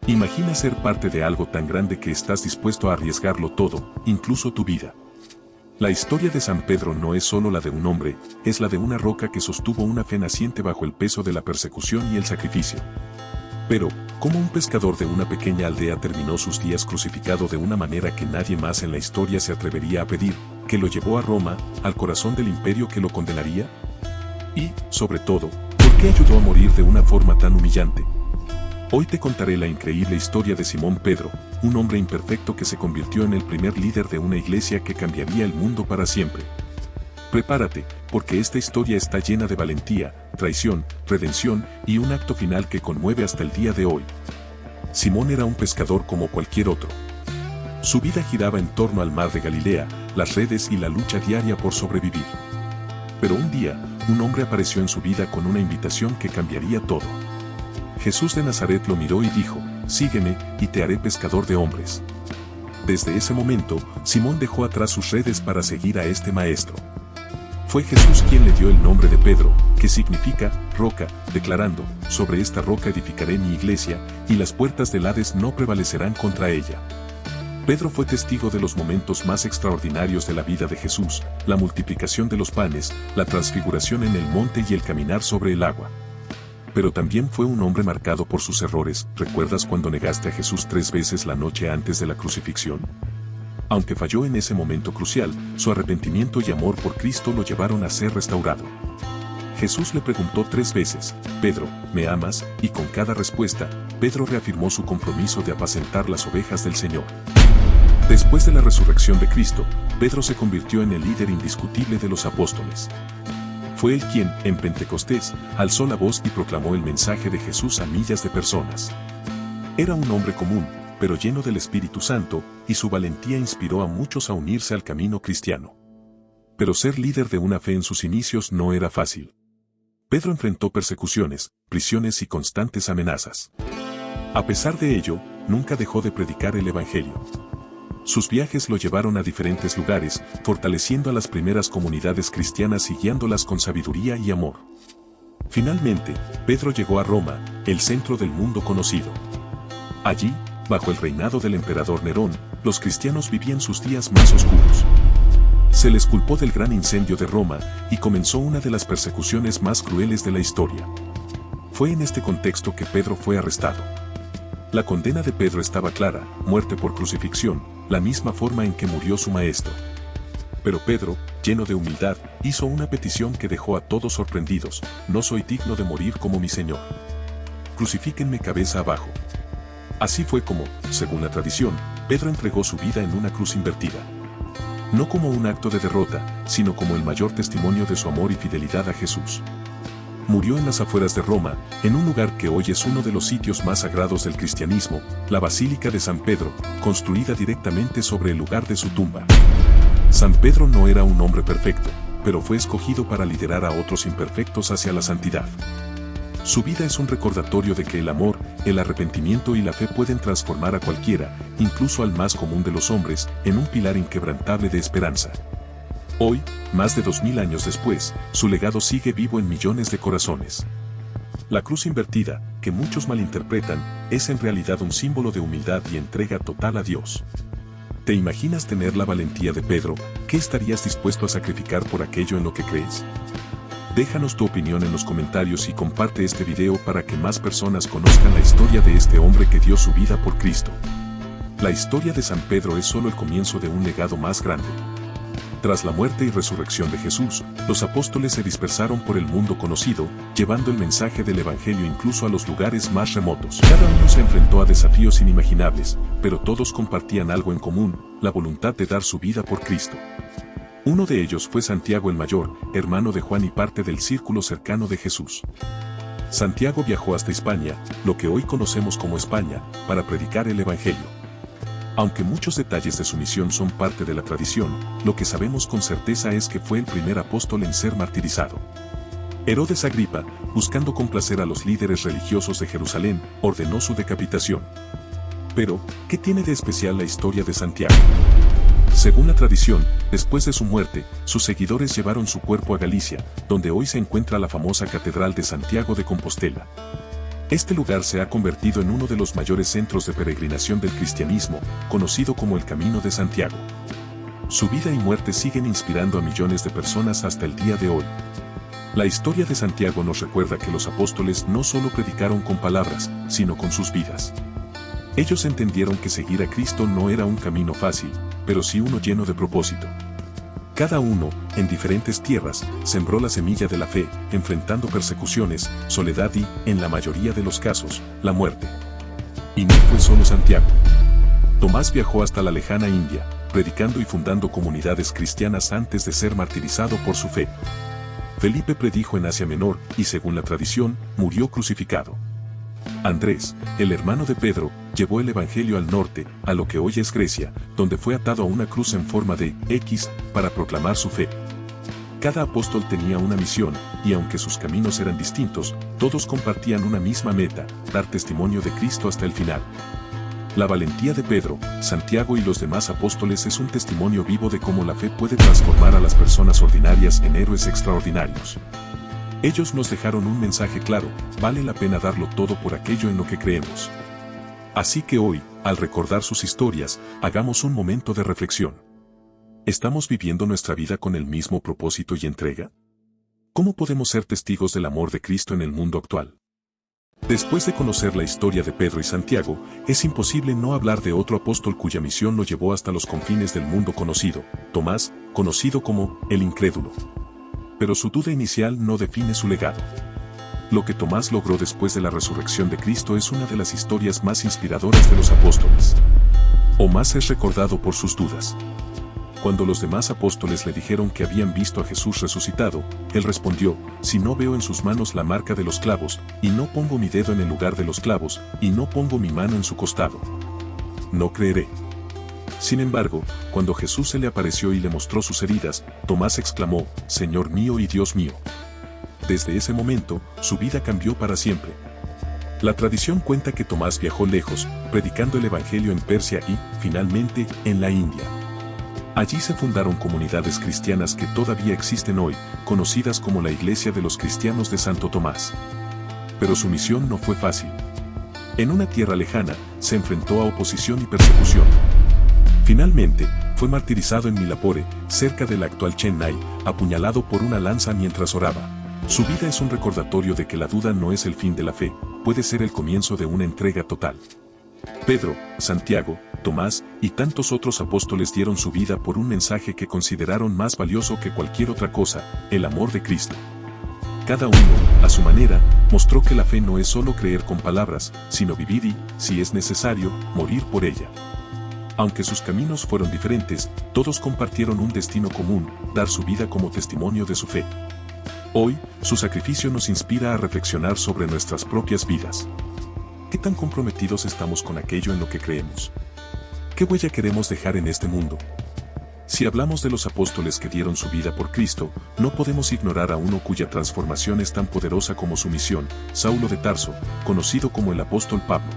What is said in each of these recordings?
Imagina ser parte de algo tan grande que estás dispuesto a arriesgarlo todo, incluso tu vida. La historia de San Pedro no es solo la de un hombre, es la de una roca que sostuvo una fe naciente bajo el peso de la persecución y el sacrificio. Pero, ¿cómo un pescador de una pequeña aldea terminó sus días crucificado de una manera que nadie más en la historia se atrevería a pedir, que lo llevó a Roma, al corazón del imperio que lo condenaría? Y, sobre todo, ¿por qué ayudó a morir de una forma tan humillante? Hoy te contaré la increíble historia de Simón Pedro, un hombre imperfecto que se convirtió en el primer líder de una iglesia que cambiaría el mundo para siempre. Prepárate, porque esta historia está llena de valentía, traición, redención y un acto final que conmueve hasta el día de hoy. Simón era un pescador como cualquier otro. Su vida giraba en torno al mar de Galilea, las redes y la lucha diaria por sobrevivir. Pero un día, un hombre apareció en su vida con una invitación que cambiaría todo. Jesús de Nazaret lo miró y dijo, «Sígueme, y te haré pescador de hombres». Desde ese momento, Simón dejó atrás sus redes para seguir a este maestro. Fue Jesús quien le dio el nombre de Pedro, que significa roca, declarando, «Sobre esta roca edificaré mi iglesia, y las puertas del Hades no prevalecerán contra ella». Pedro fue testigo de los momentos más extraordinarios de la vida de Jesús, la multiplicación de los panes, la transfiguración en el monte y el caminar sobre el agua. Pero también fue un hombre marcado por sus errores. ¿Recuerdas cuando negaste a Jesús 3 veces la noche antes de la crucifixión? Aunque falló en ese momento crucial, su arrepentimiento y amor por Cristo lo llevaron a ser restaurado. Jesús le preguntó 3 veces, «Pedro, ¿me amas?», y con cada respuesta, Pedro reafirmó su compromiso de apacentar las ovejas del Señor. Después de la resurrección de Cristo, Pedro se convirtió en el líder indiscutible de los apóstoles. Fue él quien, en Pentecostés, alzó la voz y proclamó el mensaje de Jesús a millas de personas. Era un hombre común, pero lleno del Espíritu Santo, y su valentía inspiró a muchos a unirse al camino cristiano. Pero ser líder de una fe en sus inicios no era fácil. Pedro enfrentó persecuciones, prisiones y constantes amenazas. A pesar de ello, nunca dejó de predicar el Evangelio. Sus viajes lo llevaron a diferentes lugares, fortaleciendo a las primeras comunidades cristianas y guiándolas con sabiduría y amor. Finalmente, Pedro llegó a Roma, el centro del mundo conocido. Allí, bajo el reinado del emperador Nerón, los cristianos vivían sus días más oscuros. Se les culpó del gran incendio de Roma, y comenzó una de las persecuciones más crueles de la historia. Fue en este contexto que Pedro fue arrestado. La condena de Pedro estaba clara, muerte por crucifixión, la misma forma en que murió su maestro. Pero Pedro, lleno de humildad, hizo una petición que dejó a todos sorprendidos, «No soy digno de morir como mi Señor. Crucifíquenme cabeza abajo». Así fue como, según la tradición, Pedro entregó su vida en una cruz invertida. No como un acto de derrota, sino como el mayor testimonio de su amor y fidelidad a Jesús. Murió en las afueras de Roma, en un lugar que hoy es uno de los sitios más sagrados del cristianismo, la Basílica de San Pedro, construida directamente sobre el lugar de su tumba. San Pedro no era un hombre perfecto, pero fue escogido para liderar a otros imperfectos hacia la santidad. Su vida es un recordatorio de que el amor, el arrepentimiento y la fe pueden transformar a cualquiera, incluso al más común de los hombres, en un pilar inquebrantable de esperanza. Hoy, más de 2000 años después, su legado sigue vivo en millones de corazones. La cruz invertida, que muchos malinterpretan, es en realidad un símbolo de humildad y entrega total a Dios. ¿Te imaginas tener la valentía de Pedro? ¿Qué estarías dispuesto a sacrificar por aquello en lo que crees? Déjanos tu opinión en los comentarios y comparte este video para que más personas conozcan la historia de este hombre que dio su vida por Cristo. La historia de San Pedro es solo el comienzo de un legado más grande. Tras la muerte y resurrección de Jesús, los apóstoles se dispersaron por el mundo conocido, llevando el mensaje del Evangelio incluso a los lugares más remotos. Cada uno se enfrentó a desafíos inimaginables, pero todos compartían algo en común, la voluntad de dar su vida por Cristo. Uno de ellos fue Santiago el Mayor, hermano de Juan y parte del círculo cercano de Jesús. Santiago viajó hasta Hispania, lo que hoy conocemos como España, para predicar el Evangelio. Aunque muchos detalles de su misión son parte de la tradición, lo que sabemos con certeza es que fue el primer apóstol en ser martirizado. Herodes Agripa, buscando complacer a los líderes religiosos de Jerusalén, ordenó su decapitación. Pero, ¿qué tiene de especial la historia de Santiago? Según la tradición, después de su muerte, sus seguidores llevaron su cuerpo a Galicia, donde hoy se encuentra la famosa Catedral de Santiago de Compostela. Este lugar se ha convertido en uno de los mayores centros de peregrinación del cristianismo, conocido como el Camino de Santiago. Su vida y muerte siguen inspirando a millones de personas hasta el día de hoy. La historia de Santiago nos recuerda que los apóstoles no solo predicaron con palabras, sino con sus vidas. Ellos entendieron que seguir a Cristo no era un camino fácil, pero sí uno lleno de propósito. Cada uno, en diferentes tierras, sembró la semilla de la fe, enfrentando persecuciones, soledad y, en la mayoría de los casos, la muerte. Y no fue solo Santiago. Tomás viajó hasta la lejana India, predicando y fundando comunidades cristianas antes de ser martirizado por su fe. Felipe predijo en Asia Menor y, según la tradición, murió crucificado. Andrés, el hermano de Pedro, llevó el Evangelio al norte, a lo que hoy es Grecia, donde fue atado a una cruz en forma de X para proclamar su fe. Cada apóstol tenía una misión, y aunque sus caminos eran distintos, todos compartían una misma meta: dar testimonio de Cristo hasta el final. La valentía de Pedro, Santiago y los demás apóstoles es un testimonio vivo de cómo la fe puede transformar a las personas ordinarias en héroes extraordinarios. Ellos nos dejaron un mensaje claro: vale la pena darlo todo por aquello en lo que creemos. Así que hoy, al recordar sus historias, hagamos un momento de reflexión. ¿Estamos viviendo nuestra vida con el mismo propósito y entrega? ¿Cómo podemos ser testigos del amor de Cristo en el mundo actual? Después de conocer la historia de Pedro y Santiago, es imposible no hablar de otro apóstol cuya misión lo llevó hasta los confines del mundo conocido: Tomás, conocido como el incrédulo. Pero su duda inicial no define su legado. Lo que Tomás logró después de la resurrección de Cristo es una de las historias más inspiradoras de los apóstoles. Tomás es recordado por sus dudas. Cuando los demás apóstoles le dijeron que habían visto a Jesús resucitado, él respondió: si no veo en sus manos la marca de los clavos, y no pongo mi dedo en el lugar de los clavos, y no pongo mi mano en su costado, no creeré. Sin embargo, cuando Jesús se le apareció y le mostró sus heridas, Tomás exclamó: Señor mío y Dios mío. Desde ese momento, su vida cambió para siempre. La tradición cuenta que Tomás viajó lejos, predicando el Evangelio en Persia y, finalmente, en la India. Allí se fundaron comunidades cristianas que todavía existen hoy, conocidas como la Iglesia de los Cristianos de Santo Tomás. Pero su misión no fue fácil. En una tierra lejana, se enfrentó a oposición y persecución. Finalmente, fue martirizado en Milapore, cerca de la actual Chennai, apuñalado por una lanza mientras oraba. Su vida es un recordatorio de que la duda no es el fin de la fe, puede ser el comienzo de una entrega total. Pedro, Santiago, Tomás y tantos otros apóstoles dieron su vida por un mensaje que consideraron más valioso que cualquier otra cosa: el amor de Cristo. Cada uno, a su manera, mostró que la fe no es solo creer con palabras, sino vivir y, si es necesario, morir por ella. Aunque sus caminos fueron diferentes, todos compartieron un destino común: dar su vida como testimonio de su fe. Hoy, su sacrificio nos inspira a reflexionar sobre nuestras propias vidas. ¿Qué tan comprometidos estamos con aquello en lo que creemos? ¿Qué huella queremos dejar en este mundo? Si hablamos de los apóstoles que dieron su vida por Cristo, no podemos ignorar a uno cuya transformación es tan poderosa como su misión: Saulo de Tarso, conocido como el apóstol Pablo.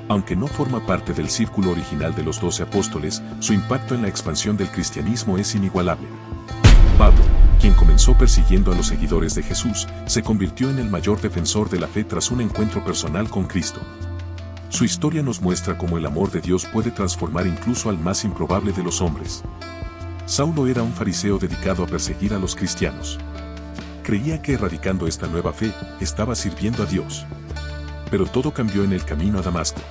Aunque no forma parte del círculo original de los 12 apóstoles, su impacto en la expansión del cristianismo es inigualable. Pablo, quien comenzó persiguiendo a los seguidores de Jesús, se convirtió en el mayor defensor de la fe tras un encuentro personal con Cristo. Su historia nos muestra cómo el amor de Dios puede transformar incluso al más improbable de los hombres. Saulo era un fariseo dedicado a perseguir a los cristianos. Creía que erradicando esta nueva fe, estaba sirviendo a Dios. Pero todo cambió en el camino a Damasco.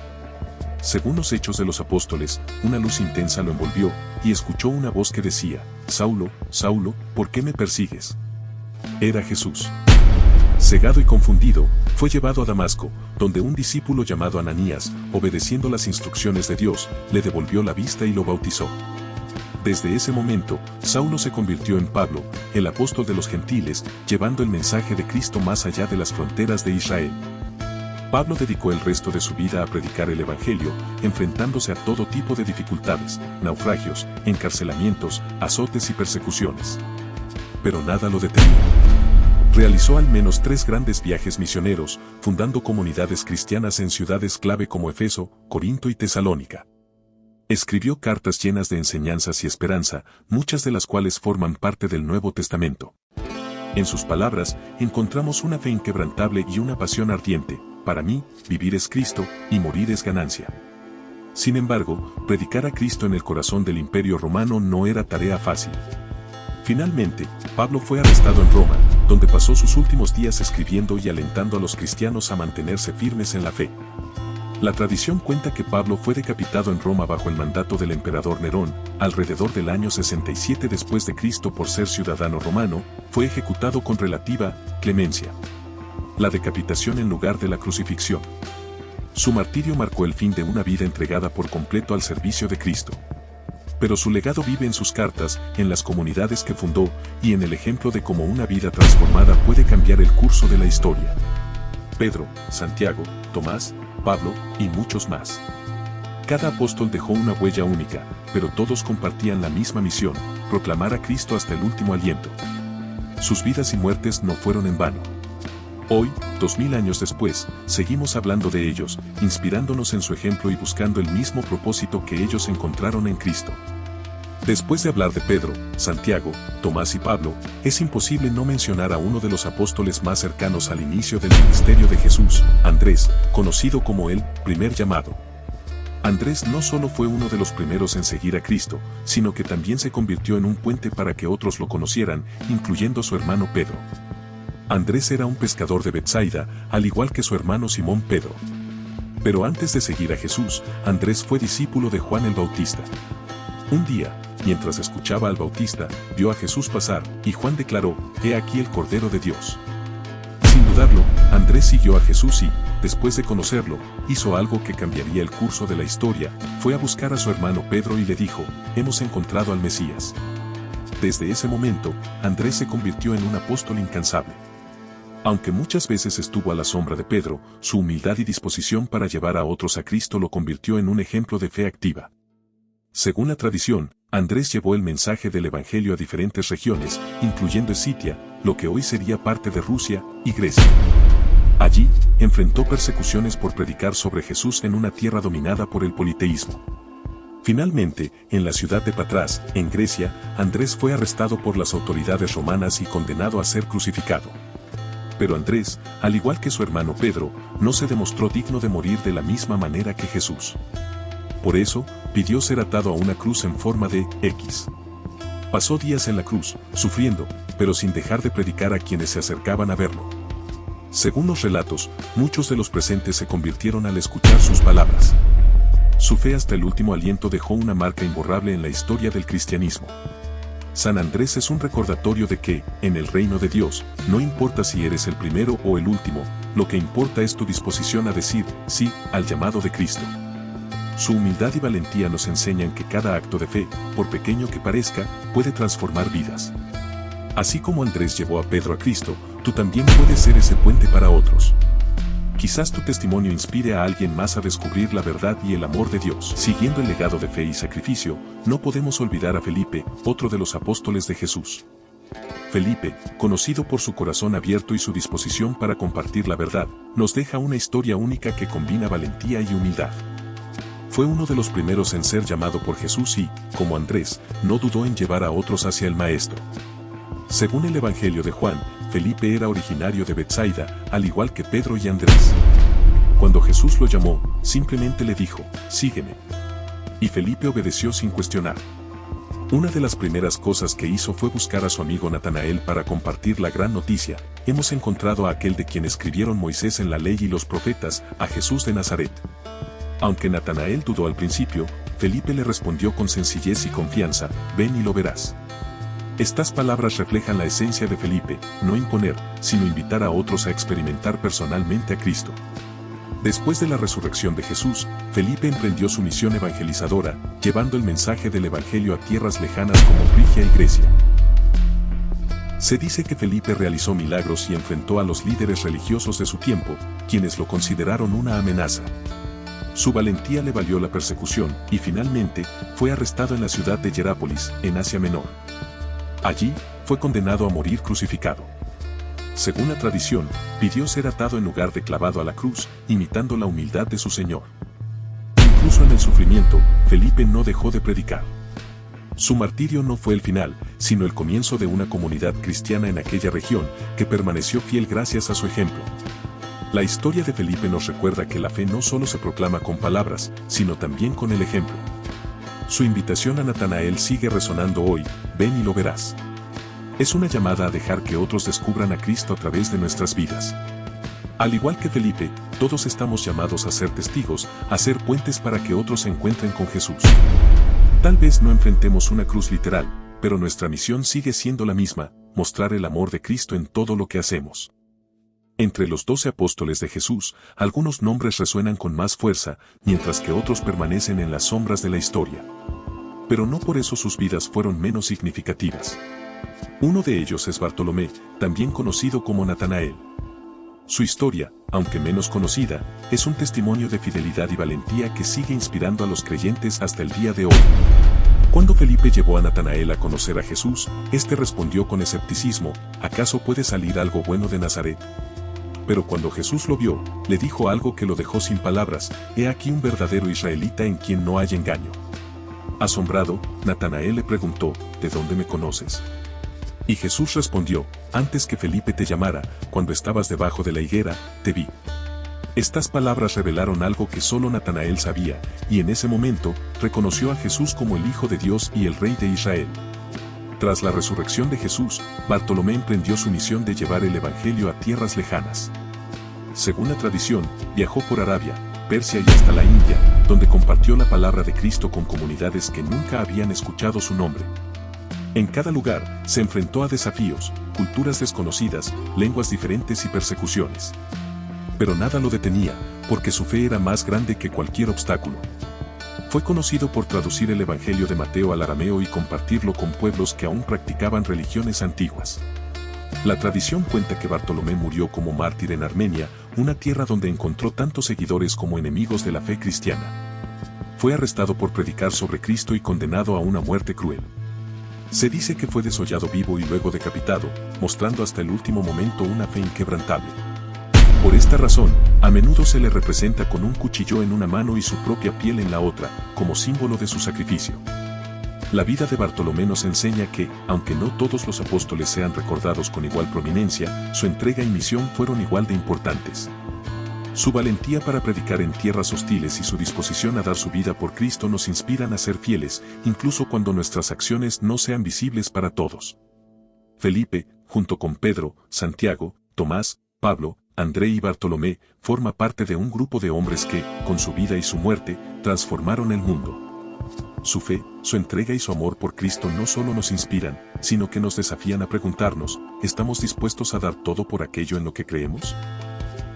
Según los Hechos de los Apóstoles, una luz intensa lo envolvió, y escuchó una voz que decía: Saulo, Saulo, ¿por qué me persigues? Era Jesús. Cegado y confundido, fue llevado a Damasco, donde un discípulo llamado Ananías, obedeciendo las instrucciones de Dios, le devolvió la vista y lo bautizó. Desde ese momento, Saulo se convirtió en Pablo, el apóstol de los gentiles, llevando el mensaje de Cristo más allá de las fronteras de Israel. Pablo dedicó el resto de su vida a predicar el Evangelio, enfrentándose a todo tipo de dificultades: naufragios, encarcelamientos, azotes y persecuciones. Pero nada lo detenía. Realizó al menos 3 grandes viajes misioneros, fundando comunidades cristianas en ciudades clave como Efeso, Corinto y Tesalónica. Escribió cartas llenas de enseñanzas y esperanza, muchas de las cuales forman parte del Nuevo Testamento. En sus palabras, encontramos una fe inquebrantable y una pasión ardiente, para mí, vivir es Cristo, y morir es ganancia. Sin embargo, predicar a Cristo en el corazón del Imperio Romano no era tarea fácil. Finalmente, Pablo fue arrestado en Roma, donde pasó sus últimos días escribiendo y alentando a los cristianos a mantenerse firmes en la fe. La tradición cuenta que Pablo fue decapitado en Roma bajo el mandato del emperador Nerón, alrededor del año 67 después de Cristo por ser ciudadano romano, fue ejecutado con relativa clemencia. La decapitación en lugar de la crucifixión. Su martirio marcó el fin de una vida entregada por completo al servicio de Cristo. Pero su legado vive en sus cartas, en las comunidades que fundó, y en el ejemplo de cómo una vida transformada puede cambiar el curso de la historia. Pedro, Santiago, Tomás, Pablo, y muchos más. Cada apóstol dejó una huella única, pero todos compartían la misma misión, proclamar a Cristo hasta el último aliento. Sus vidas y muertes no fueron en vano. Hoy, 2000 años después, seguimos hablando de ellos, inspirándonos en su ejemplo y buscando el mismo propósito que ellos encontraron en Cristo. Después de hablar de Pedro, Santiago, Tomás y Pablo, es imposible no mencionar a uno de los apóstoles más cercanos al inicio del ministerio de Jesús, Andrés, conocido como el primer llamado. Andrés no solo fue uno de los primeros en seguir a Cristo, sino que también se convirtió en un puente para que otros lo conocieran, incluyendo su hermano Pedro. Andrés era un pescador de Betsaida, al igual que su hermano Simón Pedro. Pero antes de seguir a Jesús, Andrés fue discípulo de Juan el Bautista. Un día, mientras escuchaba al Bautista, vio a Jesús pasar, y Juan declaró, «He aquí el Cordero de Dios». Sin dudarlo, Andrés siguió a Jesús y, después de conocerlo, hizo algo que cambiaría el curso de la historia, fue a buscar a su hermano Pedro y le dijo, «Hemos encontrado al Mesías». Desde ese momento, Andrés se convirtió en un apóstol incansable. Aunque muchas veces estuvo a la sombra de Pedro, su humildad y disposición para llevar a otros a Cristo lo convirtió en un ejemplo de fe activa. Según la tradición, Andrés llevó el mensaje del Evangelio a diferentes regiones, incluyendo Escitia, lo que hoy sería parte de Rusia, y Grecia. Allí, enfrentó persecuciones por predicar sobre Jesús en una tierra dominada por el politeísmo. Finalmente, en la ciudad de Patras, en Grecia, Andrés fue arrestado por las autoridades romanas y condenado a ser crucificado. Pero Andrés, al igual que su hermano Pedro, no se demostró digno de morir de la misma manera que Jesús. Por eso, pidió ser atado a una cruz en forma de X. Pasó días en la cruz, sufriendo, pero sin dejar de predicar a quienes se acercaban a verlo. Según los relatos, muchos de los presentes se convirtieron al escuchar sus palabras. Su fe hasta el último aliento dejó una marca imborrable en la historia del cristianismo. San Andrés es un recordatorio de que, en el reino de Dios, no importa si eres el primero o el último, lo que importa es tu disposición a decir sí al llamado de Cristo. Su humildad y valentía nos enseñan que cada acto de fe, por pequeño que parezca, puede transformar vidas. Así como Andrés llevó a Pedro a Cristo, tú también puedes ser ese puente para otros. Quizás tu testimonio inspire a alguien más a descubrir la verdad y el amor de Dios. Siguiendo el legado de fe y sacrificio, no podemos olvidar a Felipe, otro de los apóstoles de Jesús. Felipe, conocido por su corazón abierto y su disposición para compartir la verdad, nos deja una historia única que combina valentía y humildad. Fue uno de los primeros en ser llamado por Jesús y, como Andrés, no dudó en llevar a otros hacia el Maestro. Según el Evangelio de Juan, Felipe era originario de Betsaida, al igual que Pedro y Andrés. Cuando Jesús lo llamó, simplemente le dijo, «Sígueme». Y Felipe obedeció sin cuestionar. Una de las primeras cosas que hizo fue buscar a su amigo Natanael para compartir la gran noticia: hemos encontrado a aquel de quien escribieron Moisés en la ley y los profetas, a Jesús de Nazaret. Aunque Natanael dudó al principio, Felipe le respondió con sencillez y confianza, «Ven y lo verás». Estas palabras reflejan la esencia de Felipe, no imponer, sino invitar a otros a experimentar personalmente a Cristo. Después de la resurrección de Jesús, Felipe emprendió su misión evangelizadora, llevando el mensaje del Evangelio a tierras lejanas como Frigia y Grecia. Se dice que Felipe realizó milagros y enfrentó a los líderes religiosos de su tiempo, quienes lo consideraron una amenaza. Su valentía le valió la persecución, y finalmente, fue arrestado en la ciudad de Hierápolis, en Asia Menor. Allí, fue condenado a morir crucificado. Según la tradición, pidió ser atado en lugar de clavado a la cruz, imitando la humildad de su Señor. Incluso en el sufrimiento, Felipe no dejó de predicar. Su martirio no fue el final, sino el comienzo de una comunidad cristiana en aquella región, que permaneció fiel gracias a su ejemplo. La historia de Felipe nos recuerda que la fe no solo se proclama con palabras, sino también con el ejemplo. Su invitación a Natanael sigue resonando hoy: ven y lo verás. Es una llamada a dejar que otros descubran a Cristo a través de nuestras vidas. Al igual que Felipe, todos estamos llamados a ser testigos, a ser puentes para que otros se encuentren con Jesús. Tal vez no enfrentemos una cruz literal, pero nuestra misión sigue siendo la misma: mostrar el amor de Cristo en todo lo que hacemos. Entre los 12 apóstoles de Jesús, algunos nombres resuenan con más fuerza, mientras que otros permanecen en las sombras de la historia. Pero no por eso sus vidas fueron menos significativas. Uno de ellos es Bartolomé, también conocido como Natanael. Su historia, aunque menos conocida, es un testimonio de fidelidad y valentía que sigue inspirando a los creyentes hasta el día de hoy. Cuando Felipe llevó a Natanael a conocer a Jesús, este respondió con escepticismo: ¿acaso puede salir algo bueno de Nazaret? Pero cuando Jesús lo vio, le dijo algo que lo dejó sin palabras: he aquí un verdadero israelita en quien no hay engaño. Asombrado, Natanael le preguntó: ¿de dónde me conoces? Y Jesús respondió: antes que Felipe te llamara, cuando estabas debajo de la higuera, te vi. Estas palabras revelaron algo que solo Natanael sabía, y en ese momento, reconoció a Jesús como el Hijo de Dios y el Rey de Israel. Tras la resurrección de Jesús, Bartolomé emprendió su misión de llevar el Evangelio a tierras lejanas. Según la tradición, viajó por Arabia, Persia y hasta la India, donde compartió la palabra de Cristo con comunidades que nunca habían escuchado su nombre. En cada lugar, se enfrentó a desafíos, culturas desconocidas, lenguas diferentes y persecuciones. Pero nada lo detenía, porque su fe era más grande que cualquier obstáculo. Fue conocido por traducir el Evangelio de Mateo al arameo y compartirlo con pueblos que aún practicaban religiones antiguas. La tradición cuenta que Bartolomé murió como mártir en Armenia, una tierra donde encontró tantos seguidores como enemigos de la fe cristiana. Fue arrestado por predicar sobre Cristo y condenado a una muerte cruel. Se dice que fue desollado vivo y luego decapitado, mostrando hasta el último momento una fe inquebrantable. Por esta razón, a menudo se le representa con un cuchillo en una mano y su propia piel en la otra, como símbolo de su sacrificio. La vida de Bartolomé nos enseña que, aunque no todos los apóstoles sean recordados con igual prominencia, su entrega y misión fueron igual de importantes. Su valentía para predicar en tierras hostiles y su disposición a dar su vida por Cristo nos inspiran a ser fieles, incluso cuando nuestras acciones no sean visibles para todos. Felipe, junto con Pedro, Santiago, Tomás, Pablo, André y Bartolomé, forma parte de un grupo de hombres que, con su vida y su muerte, transformaron el mundo. Su fe, su entrega y su amor por Cristo no solo nos inspiran, sino que nos desafían a preguntarnos: ¿estamos dispuestos a dar todo por aquello en lo que creemos?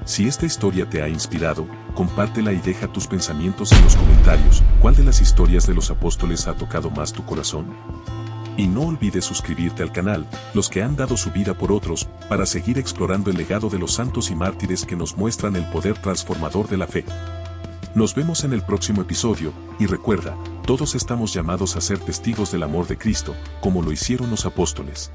Si esta historia te ha inspirado, compártela y deja tus pensamientos en los comentarios. ¿Cuál de las historias de los apóstoles ha tocado más tu corazón? Y no olvides suscribirte al canal, los que han dado su vida por otros, para seguir explorando el legado de los santos y mártires que nos muestran el poder transformador de la fe. Nos vemos en el próximo episodio, y recuerda, todos estamos llamados a ser testigos del amor de Cristo, como lo hicieron los apóstoles.